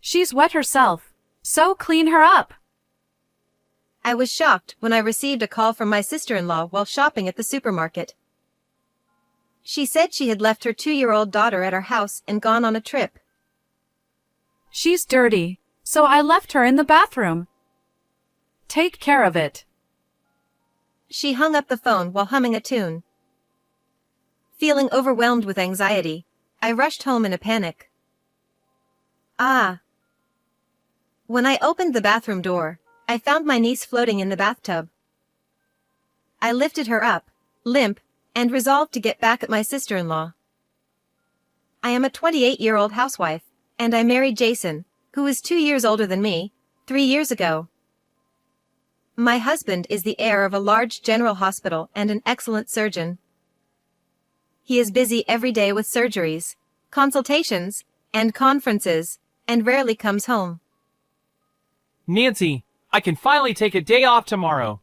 She's wet herself. So clean her up. I was shocked when I received a call from my sister-in-law while shopping at the supermarket. She said she had left her 2-year-old daughter at our house and gone on a trip. She's dirty, so I left her in the bathroom. Take care of it. She hung up the phone while humming a tune. Feeling overwhelmed with anxiety, I rushed home in a panic. When I opened the bathroom door, I found my niece floating in the bathtub. I lifted her up, limp, and resolved to get back at my sister-in-law. I am a 28-year-old housewife, and I married Jason, who is 2 years older than me, 3 years ago. My husband is the heir of a large general hospital and an excellent surgeon. He is busy every day with surgeries, consultations, and conferences, and rarely comes home. Nancy, I can finally take a day off tomorrow.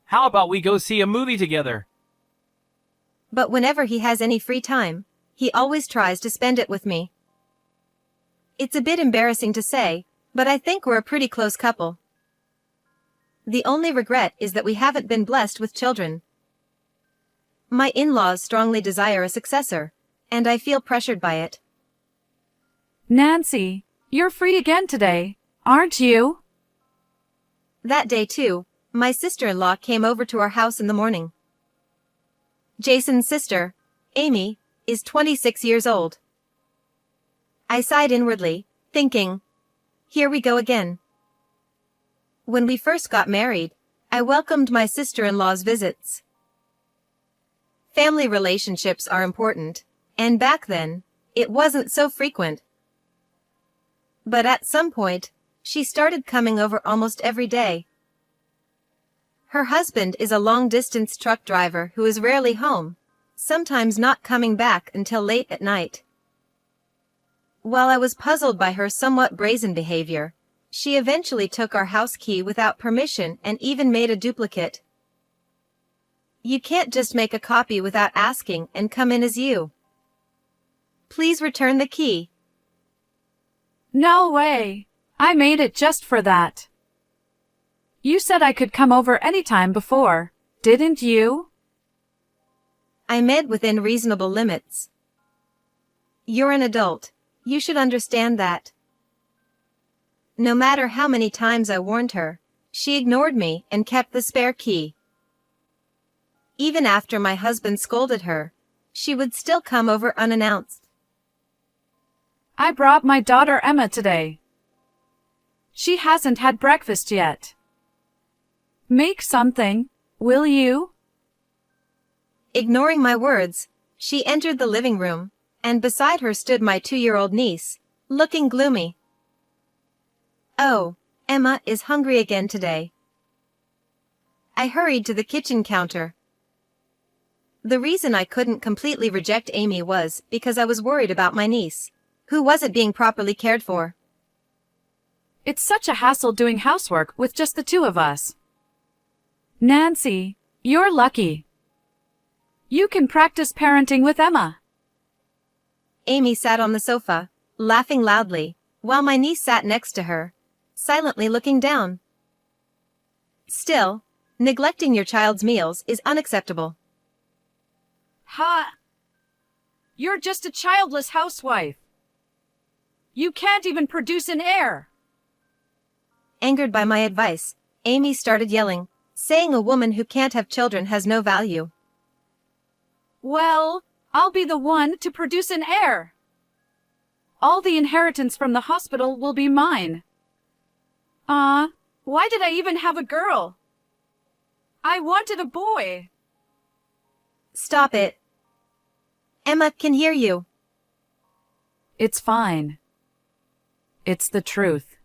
How about we go see a movie together? But whenever he has any free time, he always tries to spend it with me. It's a bit embarrassing to say, but I think we're a pretty close couple. The only regret is that we haven't been blessed with children. My in-laws strongly desire a successor, and I feel pressured by it. Nancy, you're free again today, aren't you? That day too, my sister-in-law came over to our house in the morning. Jason's sister, Amy, is 26 years old. I sighed inwardly, thinking, here we go again. When we first got married, I welcomed my sister-in-law's visits. Family relationships are important, and back then, it wasn't so frequent. But at some point, she started coming over almost every day. Her husband is a long-distance truck driver who is rarely home, sometimes not coming back until late at night. While I was puzzled by her somewhat brazen behavior, she eventually took our house key without permission and even made a duplicate. You can't just make a copy without asking and come in as you. Please return the key. No way. I made it just for that. You said I could come over anytime before, didn't you? I meant within reasonable limits. You're an adult. You should understand that. No matter how many times I warned her, she ignored me and kept the spare key. Even after my husband scolded her, she would still come over unannounced. I brought my daughter Emma today. She hasn't had breakfast yet. Make something, will you? Ignoring my words, she entered the living room, and beside her stood my 2-year-old niece, looking gloomy. Oh, Emma is hungry again today. I hurried to the kitchen counter. The reason I couldn't completely reject Amy was because I was worried about my niece, who wasn't being properly cared for. It's such a hassle doing housework with just the two of us. Nancy, you're lucky. You can practice parenting with Emma. Amy sat on the sofa, laughing loudly, while my niece sat next to her, silently looking down. Still, neglecting your child's meals is unacceptable. Ha! You're just a childless housewife. You can't even produce an heir. Angered by my advice, Amy started yelling, saying a woman who can't have children has no value. Well, I'll be the one to produce an heir. All the inheritance from the hospital will be mine. Why did I even have a girl? I wanted a boy. Stop it. Emma can hear you. It's fine. It's the truth.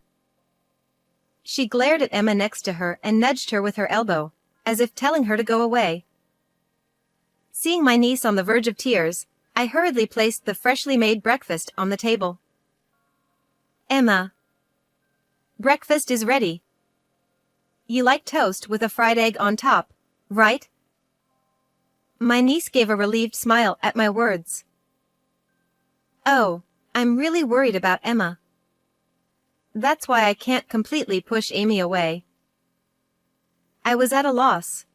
She glared at Emma next to her and nudged her with her elbow, as if telling her to go away. Seeing my niece on the verge of tears, I hurriedly placed the freshly made breakfast on the table. Emma. Breakfast is ready. You like toast with a fried egg on top, right? My niece gave a relieved smile at my words. Oh, I'm really worried about Emma. That's why I can't completely push Amy away. I was at a loss.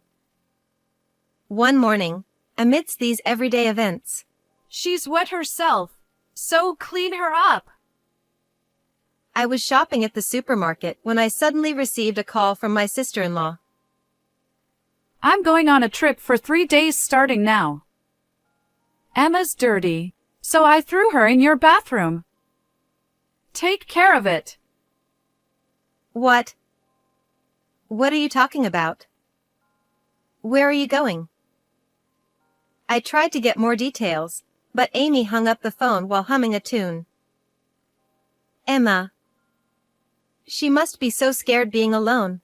One morning, amidst these everyday events, She's wet herself, so clean her up. I was shopping at the supermarket when I suddenly received a call from my sister-in-law. I'm going on a trip for 3 days starting now. Emma's dirty, so I threw her in your bathroom. Take care of it. What? What are you talking about? Where are you going? I tried to get more details, but Amy hung up the phone while humming a tune. Emma. She must be so scared being alone.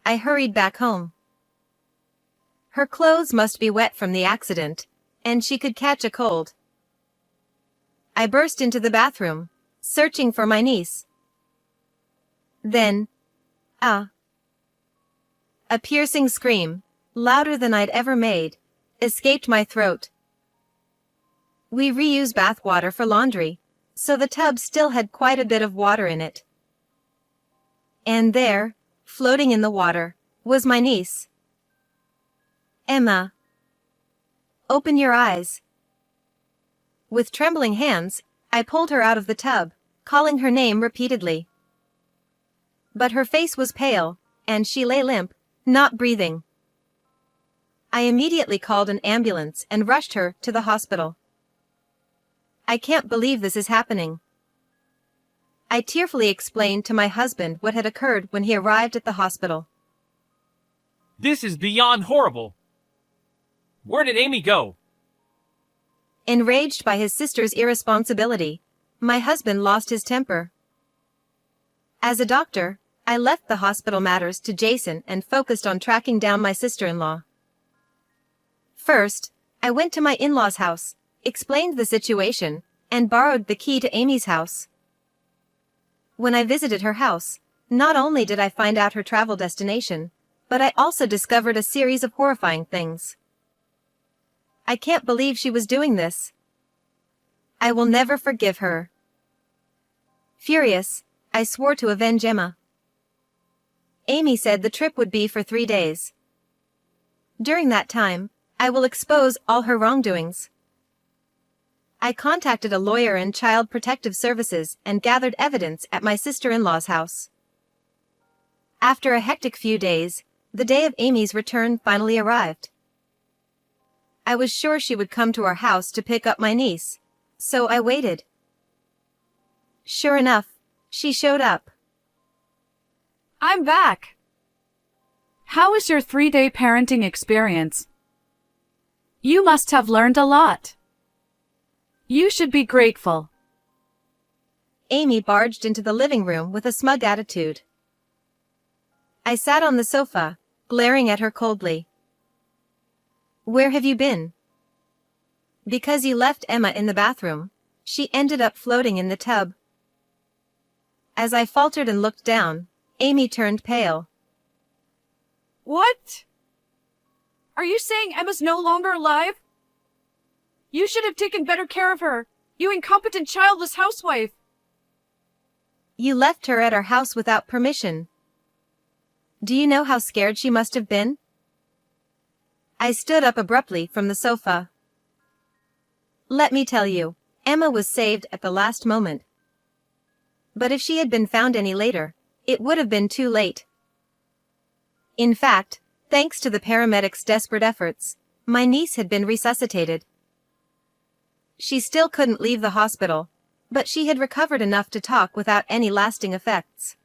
I hurried back home. Her clothes must be wet from the accident, and she could catch a cold. I burst into the bathroom, searching for my niece. Then, a piercing scream, louder than I'd ever made, escaped my throat. We reuse bath water for laundry, so the tub still had quite a bit of water in it. And there, floating in the water, was my niece. Emma. Open your eyes. With trembling hands, I pulled her out of the tub, calling her name repeatedly. But her face was pale, and she lay limp, not breathing. I immediately called an ambulance and rushed her to the hospital. I can't believe this is happening. I tearfully explained to my husband what had occurred when he arrived at the hospital. This is beyond horrible. Where did Amy go? Enraged by his sister's irresponsibility, my husband lost his temper. As a doctor, I left the hospital matters to Jason and focused on tracking down my sister-in-law. First, I went to my in-laws' house, explained the situation, and borrowed the key to Amy's house. When I visited her house, not only did I find out her travel destination, but I also discovered a series of horrifying things. I can't believe she was doing this. I will never forgive her. Furious, I swore to avenge Emma. Amy said the trip would be for 3 days. During that time, I will expose all her wrongdoings. I contacted a lawyer and Child Protective Services and gathered evidence at my sister-in-law's house. After a hectic few days, the day of Amy's return finally arrived. I was sure she would come to our house to pick up my niece, so I waited. Sure enough, she showed up. I'm back. How was your 3-day parenting experience? You must have learned a lot. You should be grateful. Amy barged into the living room with a smug attitude. I sat on the sofa, glaring at her coldly. Where have you been? Because you left Emma in the bathroom, she ended up floating in the tub. As I faltered and looked down, Amy turned pale. What? Are you saying Emma's no longer alive? You should have taken better care of her, you incompetent childless housewife. You left her at our house without permission. Do you know how scared she must have been? I stood up abruptly from the sofa. Let me tell you, Emma was saved at the last moment. But if she had been found any later, it would have been too late. In fact, thanks to the paramedics' desperate efforts, my niece had been resuscitated. She still couldn't leave the hospital, but she had recovered enough to talk without any lasting effects.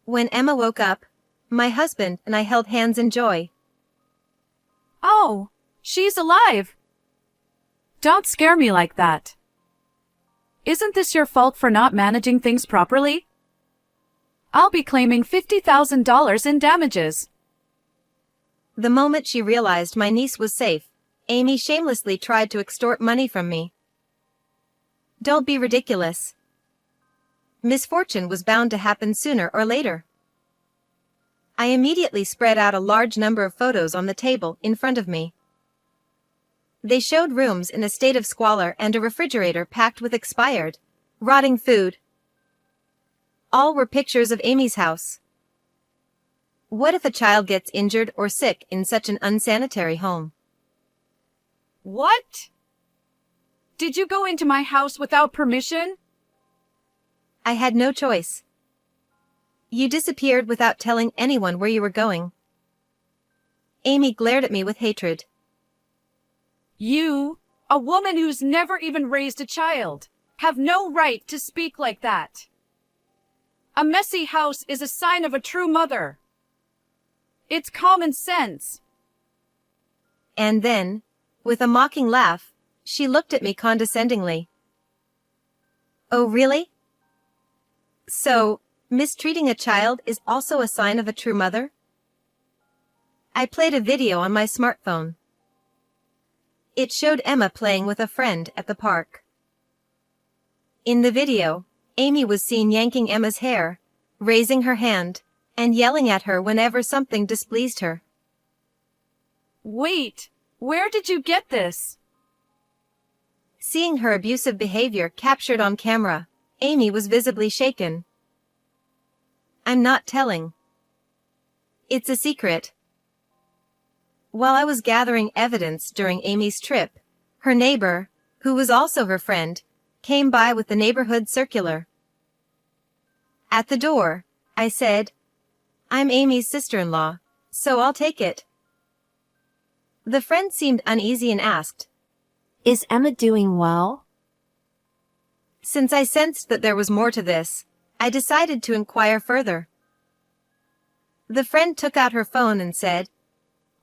When Emma woke up, my husband and I held hands in joy. Oh, she's alive. Don't scare me like that. Isn't this your fault for not managing things properly? I'll be claiming $50,000 in damages. The moment she realized my niece was safe, Amy shamelessly tried to extort money from me. Don't be ridiculous. Misfortune was bound to happen sooner or later. I immediately spread out a large number of photos on the table in front of me. They showed rooms in a state of squalor and a refrigerator packed with expired, rotting food. All were pictures of Amy's house. What if a child gets injured or sick in such an unsanitary home? What? Did you go into my house without permission? I had no choice. You disappeared without telling anyone where you were going. Amy glared at me with hatred. You, a woman who's never even raised a child, have no right to speak like that. A messy house is a sign of a true mother. It's common sense. And then, with a mocking laugh, she looked at me condescendingly. Oh, really? So, mistreating a child is also a sign of a true mother? I played a video on my smartphone. It showed Emma playing with a friend at the park. In the video, Amy was seen yanking Emma's hair, raising her hand, and yelling at her whenever something displeased her. Wait, where did you get this? Seeing her abusive behavior captured on camera, Amy was visibly shaken. I'm not telling. It's a secret. While I was gathering evidence during Amy's trip, her neighbor, who was also her friend, came by with the neighborhood circular. At the door, I said, I'm Amy's sister-in-law, so I'll take it. The friend seemed uneasy and asked, Is Emma doing well? Since I sensed that there was more to this, I decided to inquire further. The friend took out her phone and said,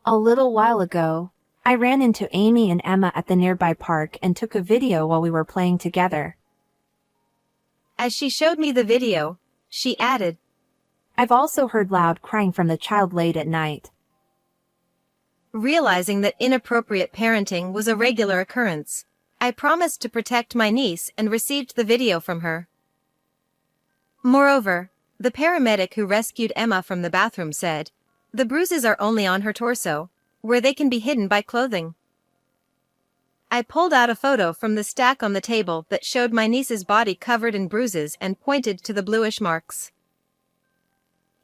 A little while ago, I ran into Amy and Emma at the nearby park and took a video while we were playing together. As she showed me the video, she added, I've also heard loud crying from the child late at night. Realizing that inappropriate parenting was a regular occurrence, I promised to protect my niece and received the video from her. Moreover, the paramedic who rescued Emma from the bathroom said, the bruises are only on her torso, where they can be hidden by clothing. I pulled out a photo from the stack on the table that showed my niece's body covered in bruises and pointed to the bluish marks.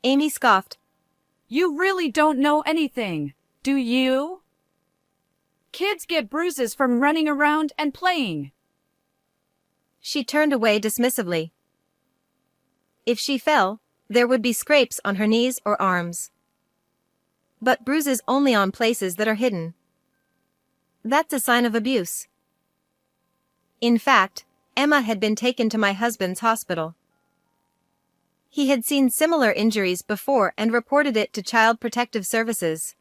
Amy scoffed. You really don't know anything, do you? Kids get bruises from running around and playing. She turned away dismissively. If she fell, there would be scrapes on her knees or arms. But bruises only on places that are hidden. That's a sign of abuse. In fact, Emma had been taken to my husband's hospital. He had seen similar injuries before and reported it to Child Protective Services.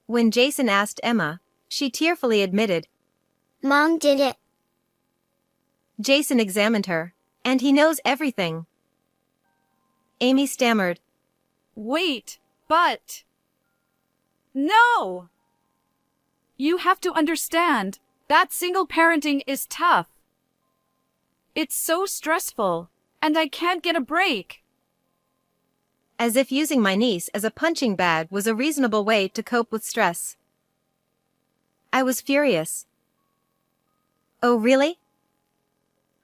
When Jason asked Emma, she tearfully admitted, Mom did it. Jason examined her, and he knows everything. Amy stammered, Wait, but... No! You have to understand, that single parenting is tough. It's so stressful, and I can't get a break. as if using my niece as a punching bag was a reasonable way to cope with stress. I was furious. Oh, really?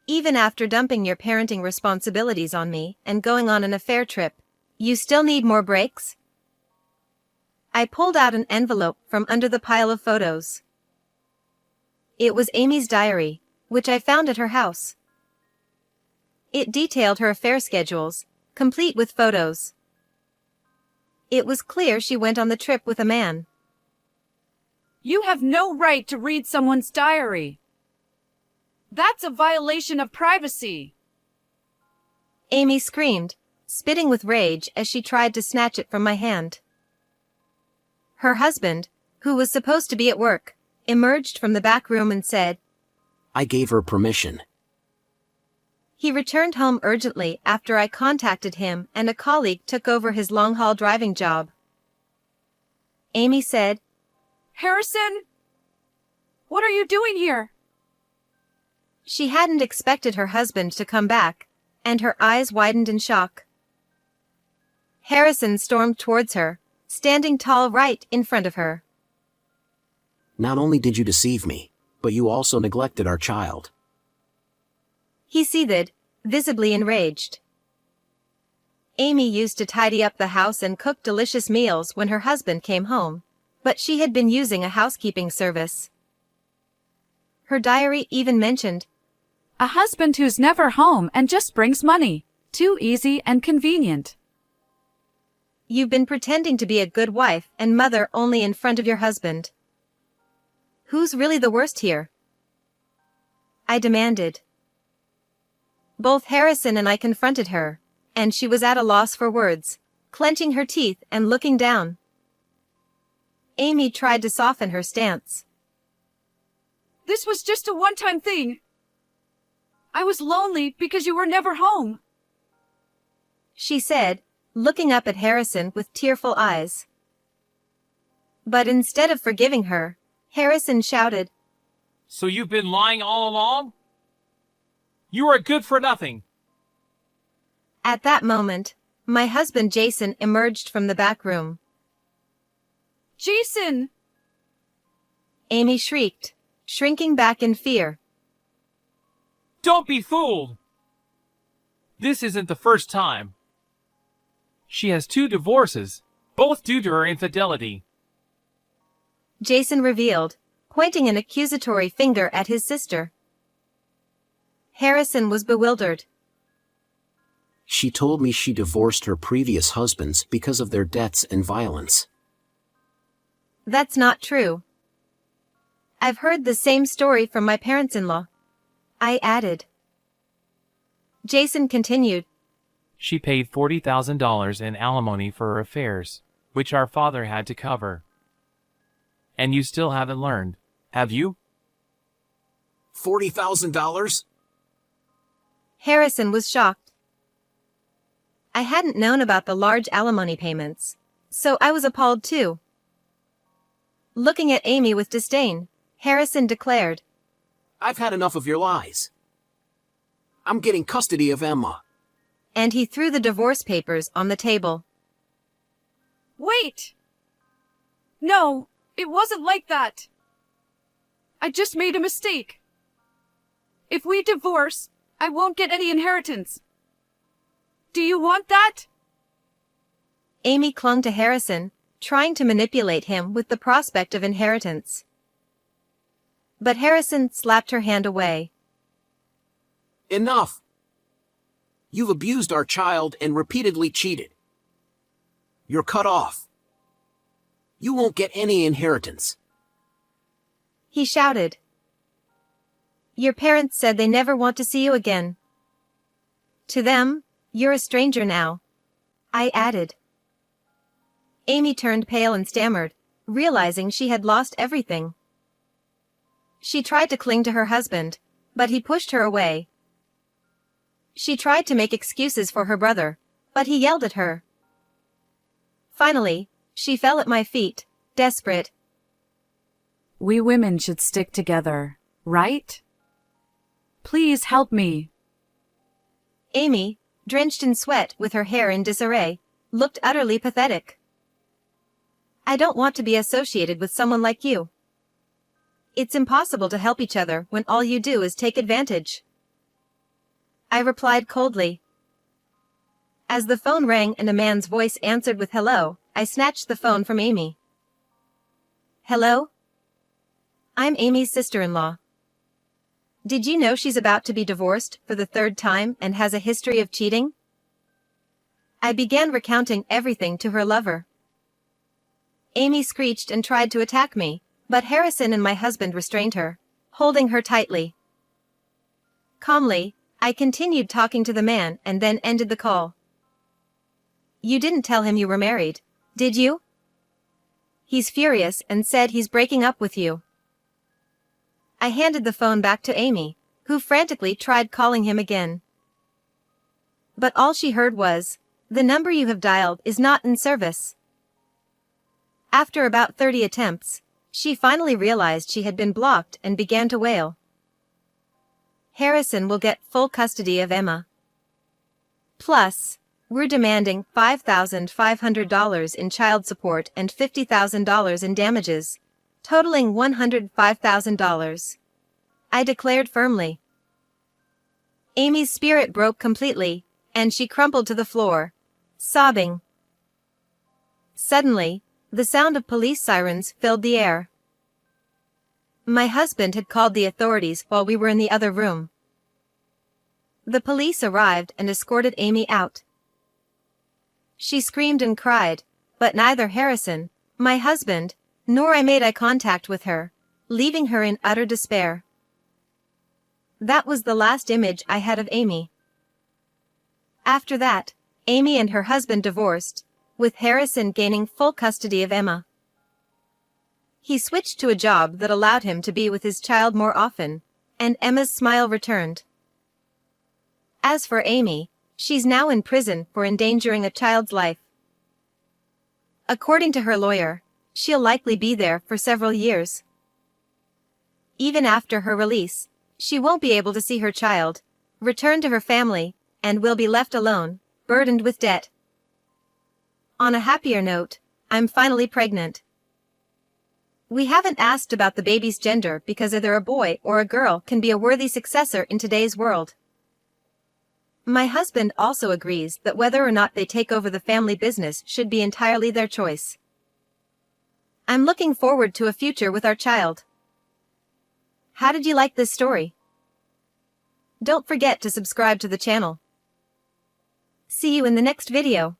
Even after dumping your parenting responsibilities on me and going on an affair trip, you still need more breaks? I pulled out an envelope from under the pile of photos. It was Amy's diary, which I found at her house. It detailed her affair schedules, complete with photos. It was clear she went on the trip with a man. You have no right to read someone's diary. That's a violation of privacy. Amy screamed, spitting with rage as she tried to snatch it from my hand. Her husband, who was supposed to be at work, emerged from the back room and said, I gave her permission. He returned home urgently after I contacted him and a colleague took over his long-haul driving job. Amy said, Harrison? What are you doing here? She hadn't expected her husband to come back, and her eyes widened in shock. Harrison stormed towards her, standing tall right in front of her. Not only did you deceive me, but you also neglected our child. He seethed, visibly enraged. Amy used to tidy up the house and cook delicious meals when her husband came home, but she had been using a housekeeping service. Her diary even mentioned, A husband who's never home and just brings money. Too easy and convenient. "You've been pretending to be a good wife and mother only in front of your husband. Who's really the worst here?" I demanded. Both Harrison and I confronted her, and she was at a loss for words, clenching her teeth and looking down. Amy tried to soften her stance. This was just a one-time thing. I was lonely because you were never home. She said, looking up at Harrison with tearful eyes. But instead of forgiving her, Harrison shouted, So you've been lying all along? You are good for nothing. At that moment, my husband Jason emerged from the back room. Jason! Amy shrieked, shrinking back in fear. Don't be fooled. This isn't the first time. She has 2 divorces, both due to her infidelity. Jason revealed, pointing an accusatory finger at his sister. Harrison was bewildered. She told me she divorced her previous husbands because of their debts and violence. That's not true. I've heard the same story from my parents-in-law, I added. Jason continued. She paid $40,000 in alimony for her affairs, which our father had to cover. And you still haven't learned, have you? $40,000? Harrison was shocked. I hadn't known about the large alimony payments, so I was appalled too. Looking at Amy with disdain, Harrison declared, I've had enough of your lies. I'm getting custody of Emma. And he threw the divorce papers on the table. Wait! No, it wasn't like that. I just made a mistake. If we divorce, I won't get any inheritance. Do you want that? Amy clung to Harrison, trying to manipulate him with the prospect of inheritance. But Harrison slapped her hand away. Enough! You've abused our child and repeatedly cheated. You're cut off. You won't get any inheritance. He shouted. Your parents said they never want to see you again. To them, you're a stranger now, I added. Amy turned pale and stammered, realizing she had lost everything. She tried to cling to her husband, but he pushed her away. She tried to make excuses for her brother, but he yelled at her. Finally, she fell at my feet, desperate. We women should stick together, right? Please help me. Amy, drenched in sweat with her hair in disarray, looked utterly pathetic. I don't want to be associated with someone like you. It's impossible to help each other when all you do is take advantage. I replied coldly. As the phone rang and a man's voice answered with hello, I snatched the phone from Amy. Hello? I'm Amy's sister-in-law. Did you know she's about to be divorced for the 3rd time and has a history of cheating? I began recounting everything to her lover. Amy screeched and tried to attack me, but Harrison and my husband restrained her, holding her tightly. Calmly, I continued talking to the man and then ended the call. You didn't tell him you were married, did you? He's furious and said he's breaking up with you. I handed the phone back to Amy, who frantically tried calling him again. But all she heard was, the number you have dialed is not in service. After about 30 attempts, she finally realized she had been blocked and began to wail. Harrison will get full custody of Emma. Plus, we're demanding $5,500 in child support and $50,000 in damages, totaling $105,000. I declared firmly. Amy's spirit broke completely, and she crumpled to the floor, sobbing. Suddenly, the sound of police sirens filled the air. My husband had called the authorities while we were in the other room. The police arrived and escorted Amy out. She screamed and cried, but neither Harrison, my husband, nor I made eye contact with her, leaving her in utter despair. That was the last image I had of Amy. After that, Amy and her husband divorced, with Harrison gaining full custody of Emma. He switched to a job that allowed him to be with his child more often, and Emma's smile returned. As for Amy, she's now in prison for endangering a child's life. According to her lawyer, she'll likely be there for several years. Even after her release, she won't be able to see her child, return to her family, and will be left alone, burdened with debt. On a happier note, I'm finally pregnant. We haven't asked about the baby's gender because either a boy or a girl can be a worthy successor in today's world. My husband also agrees that whether or not they take over the family business should be entirely their choice. I'm looking forward to a future with our child. How did you like this story? Don't forget to subscribe to the channel. See you in the next video.